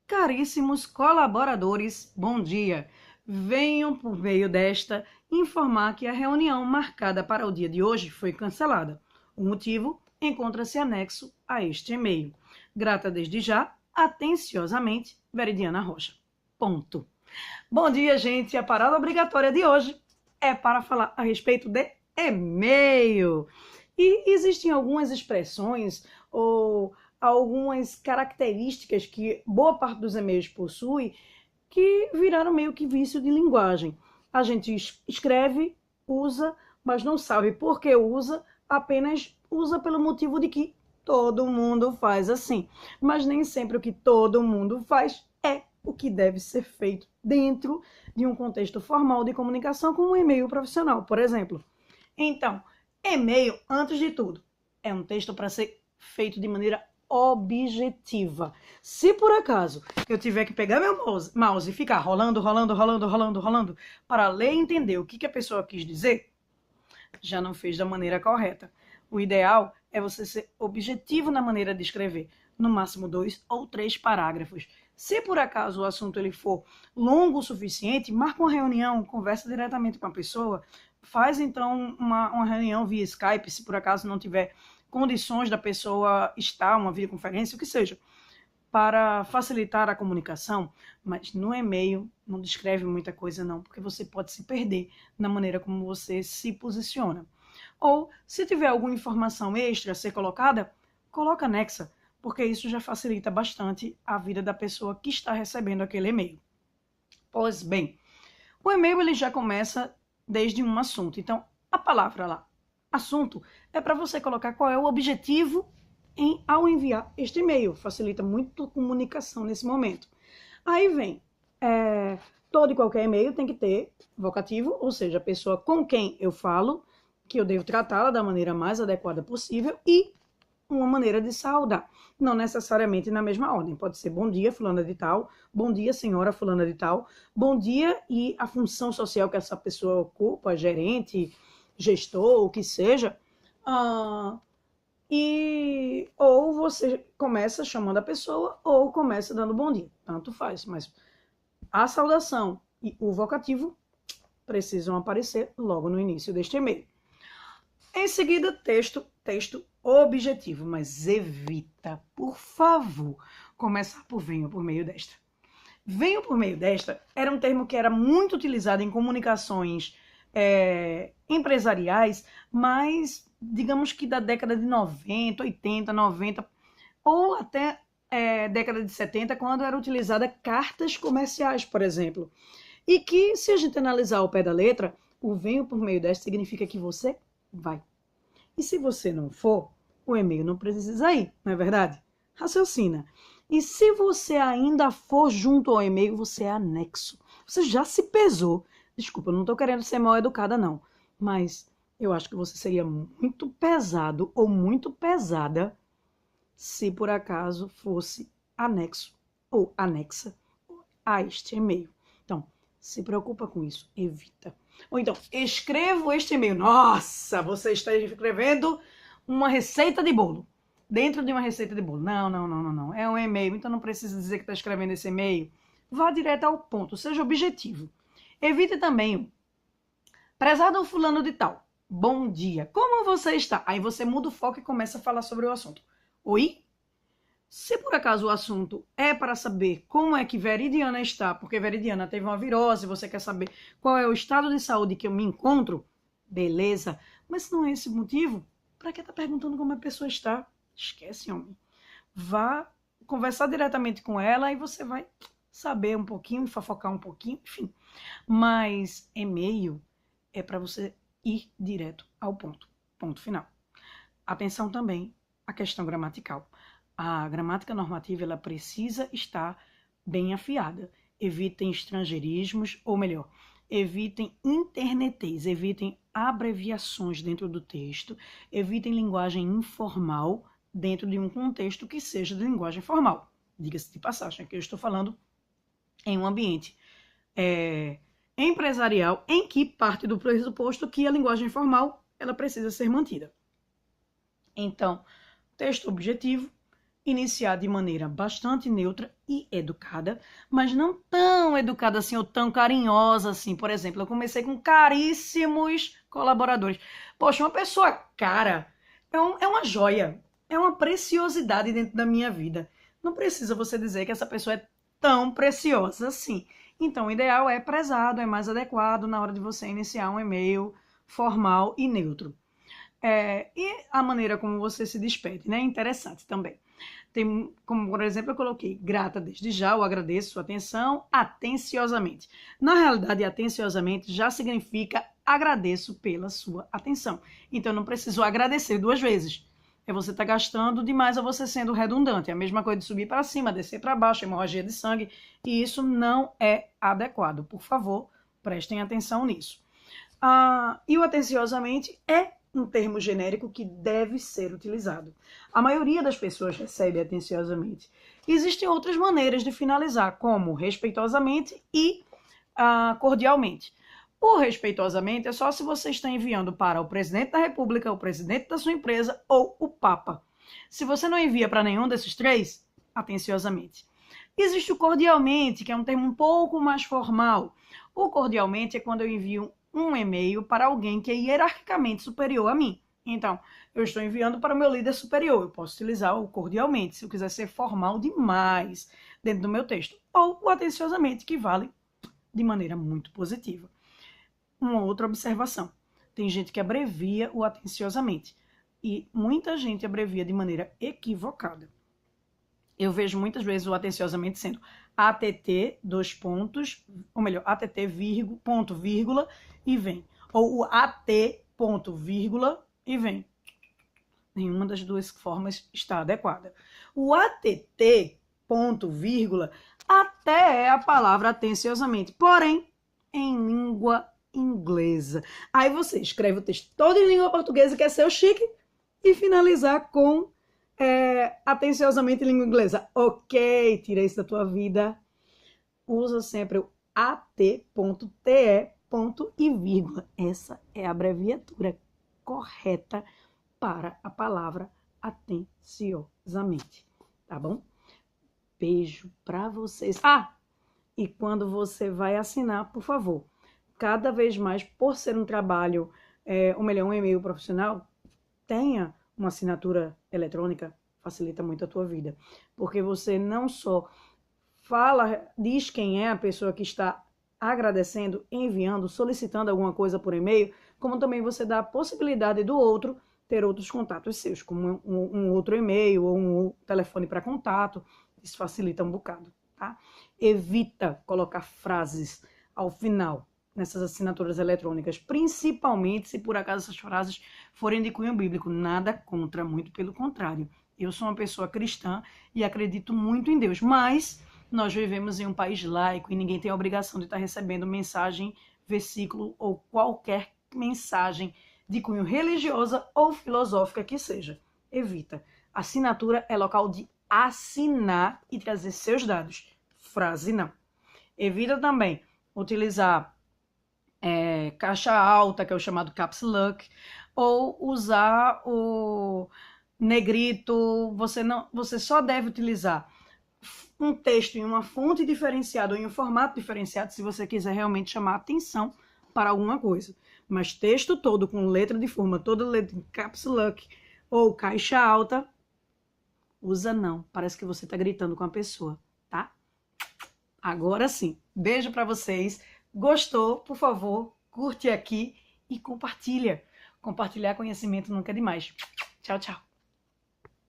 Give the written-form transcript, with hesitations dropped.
Caríssimos colaboradores, bom dia. Venham por meio desta informar que a reunião marcada para o dia de hoje foi cancelada. O motivo encontra-se anexo a este e-mail. Grata desde já, atenciosamente, Veridiana Rocha. Ponto. Bom dia, gente. A parada obrigatória de hoje é para falar a respeito de e-mail. E existem algumas expressões ou algumas características que boa parte dos e-mails possui que viraram meio que vício de linguagem. A gente escreve, usa, mas não sabe por que usa, apenas usa pelo motivo de que todo mundo faz assim. Mas nem sempre o que todo mundo faz é o que deve ser feito dentro de um contexto formal de comunicação, como um e-mail profissional, por exemplo. Então, e-mail, antes de tudo, é um texto para ser feito de maneira objetiva. Se por acaso eu tiver que pegar meu mouse e ficar rolando para ler e entender o que a pessoa quis dizer, já não fez da maneira correta. O ideal é você ser objetivo na maneira de escrever, no máximo 2 ou 3 parágrafos. Se por acaso o assunto ele for longo o suficiente, marca uma reunião, conversa diretamente com a pessoa, faz então uma reunião via Skype, se por acaso não tiver condições da pessoa estar, uma videoconferência, o que seja, para facilitar a comunicação, mas no e-mail não descreve muita coisa não, porque você pode se perder na maneira como você se posiciona. Ou, se tiver alguma informação extra a ser colocada, coloca anexa, porque isso já facilita bastante a vida da pessoa que está recebendo aquele e-mail. Pois bem, o e-mail ele já começa desde um assunto, então a palavra lá, assunto, é para você colocar qual é o objetivo ao enviar este e-mail. Facilita muito a comunicação nesse momento. Aí vem, todo e qualquer e-mail tem que ter vocativo, ou seja, a pessoa com quem eu falo, que eu devo tratá-la da maneira mais adequada possível e uma maneira de saudar. Não necessariamente na mesma ordem. Pode ser bom dia, fulana de tal, bom dia, senhora fulana de tal, bom dia e a função social que essa pessoa ocupa, gerente, gestor, o que seja, ou você começa chamando a pessoa ou começa dando bom dia, tanto faz, mas a saudação e o vocativo precisam aparecer logo no início deste e-mail. Em seguida, texto objetivo, mas evita, por favor, começar por venho por meio desta. Venho por meio desta era um termo que era muito utilizado em comunicações empresariais, mas digamos que da década de 90, 80, 90, ou até década de 70, quando era utilizada cartas comerciais, por exemplo. E que, se a gente analisar ao pé da letra, o venho por meio desta significa que você vai. E se você não for, o e-mail não precisa ir, não é verdade? Raciocina. E se você ainda for junto ao e-mail, você é anexo. Você já se pesou. Desculpa, eu não estou querendo ser mal educada, não. Mas eu acho que você seria muito pesado ou muito pesada se por acaso fosse anexo ou anexa a este e-mail. Então, se preocupa com isso, evita. Ou então, escrevo este e-mail. Nossa, você está escrevendo uma receita de bolo. Dentro de uma receita de bolo. Não. É um e-mail, então não precisa dizer que está escrevendo esse e-mail. Vá direto ao ponto, seja objetivo. Evite também, prezado fulano de tal, bom dia, como você está? Aí você muda o foco e começa a falar sobre o assunto. Oi? Se por acaso o assunto é para saber como é que Veridiana está, porque Veridiana teve uma virose, você quer saber qual é o estado de saúde que eu me encontro, beleza. Mas se não é esse motivo, para que tá perguntando como a pessoa está? Esquece, homem. Vá conversar diretamente com ela e você vai saber um pouquinho, fofocar um pouquinho, enfim. Mas e-mail é para você ir direto ao ponto. Ponto final. Atenção também à questão gramatical. A gramática normativa ela precisa estar bem afiada. Evitem estrangeirismos, ou melhor, evitem internetês, evitem abreviações dentro do texto, evitem linguagem informal dentro de um contexto que seja de linguagem formal. Diga-se de passagem, que eu estou falando em um ambiente empresarial em que parte do pressuposto que a linguagem formal ela precisa ser mantida. Então, texto objetivo, iniciar de maneira bastante neutra e educada, mas não tão educada assim ou tão carinhosa assim. Por exemplo, eu comecei com caríssimos colaboradores. Poxa, uma pessoa cara é uma joia, é uma preciosidade dentro da minha vida. Não precisa você dizer que essa pessoa é tão preciosa assim. Então, o ideal é prezado, é mais adequado na hora de você iniciar um e-mail formal e neutro. E a maneira como você se despede, né? É interessante também. Tem, como, por exemplo, eu coloquei grata desde já, eu agradeço sua atenção atenciosamente. Na realidade, atenciosamente já significa agradeço pela sua atenção. Então, eu não preciso agradecer 2 vezes. Você está gastando demais ou você sendo redundante. É a mesma coisa de subir para cima, descer para baixo, hemorragia de sangue. E isso não é adequado. Por favor, prestem atenção nisso. E o atenciosamente é um termo genérico que deve ser utilizado. A maioria das pessoas recebe atenciosamente. Existem outras maneiras de finalizar, como respeitosamente e cordialmente. O respeitosamente é só se você está enviando para o presidente da República, o presidente da sua empresa ou o Papa. Se você não envia para nenhum desses 3, atenciosamente. Existe o cordialmente, que é um termo um pouco mais formal. O cordialmente é quando eu envio um e-mail para alguém que é hierarquicamente superior a mim. Então, eu estou enviando para o meu líder superior. Eu posso utilizar o cordialmente, se eu quiser ser formal demais dentro do meu texto. Ou o atenciosamente, que vale de maneira muito positiva. Uma outra observação. Tem gente que abrevia o atenciosamente. E muita gente abrevia de maneira equivocada. Eu vejo muitas vezes o atenciosamente sendo ATT, 2 pontos, ou melhor, ATT, ponto, vírgula, e vem. Ou o AT, ponto, vírgula, e vem. Nenhuma das 2 formas está adequada. O ATT, ponto, vírgula, até é a palavra atenciosamente, porém, em língua inglesa. Aí você escreve o texto todo em língua portuguesa, que é seu chique, e finalizar com atenciosamente em língua inglesa. Ok, tira isso da tua vida. Usa sempre o AT.TE. E vírgula. Essa é a abreviatura correta para a palavra atenciosamente. Tá bom? Beijo para vocês. E quando você vai assinar, por favor, cada vez mais, por ser um trabalho, ou melhor, um e-mail profissional, tenha uma assinatura eletrônica, facilita muito a tua vida. Porque você não só diz quem é a pessoa que está agradecendo, enviando, solicitando alguma coisa por e-mail, como também você dá a possibilidade do outro ter outros contatos seus, como um outro e-mail ou um telefone para contato. Isso facilita um bocado, tá? Evita colocar frases ao final nessas assinaturas eletrônicas, principalmente se por acaso essas frases forem de cunho bíblico. Nada contra, muito pelo contrário. Eu sou uma pessoa cristã e acredito muito em Deus, mas nós vivemos em um país laico e ninguém tem a obrigação de estar recebendo mensagem, versículo ou qualquer mensagem de cunho religiosa ou filosófica que seja. Evita. Assinatura é local de assinar e trazer seus dados. Frase não. Evita também utilizar caixa alta, que é o chamado caps lock, ou usar o negrito. Você só deve utilizar um texto em uma fonte diferenciada ou em um formato diferenciado se você quiser realmente chamar atenção para alguma coisa. Mas texto todo com letra de forma, toda letra em caps lock ou caixa alta, usa não. Parece que você está gritando com a pessoa, tá? Agora sim. Beijo para vocês. Gostou? Por favor, curte aqui e compartilha. Compartilhar conhecimento nunca é demais. Tchau, tchau.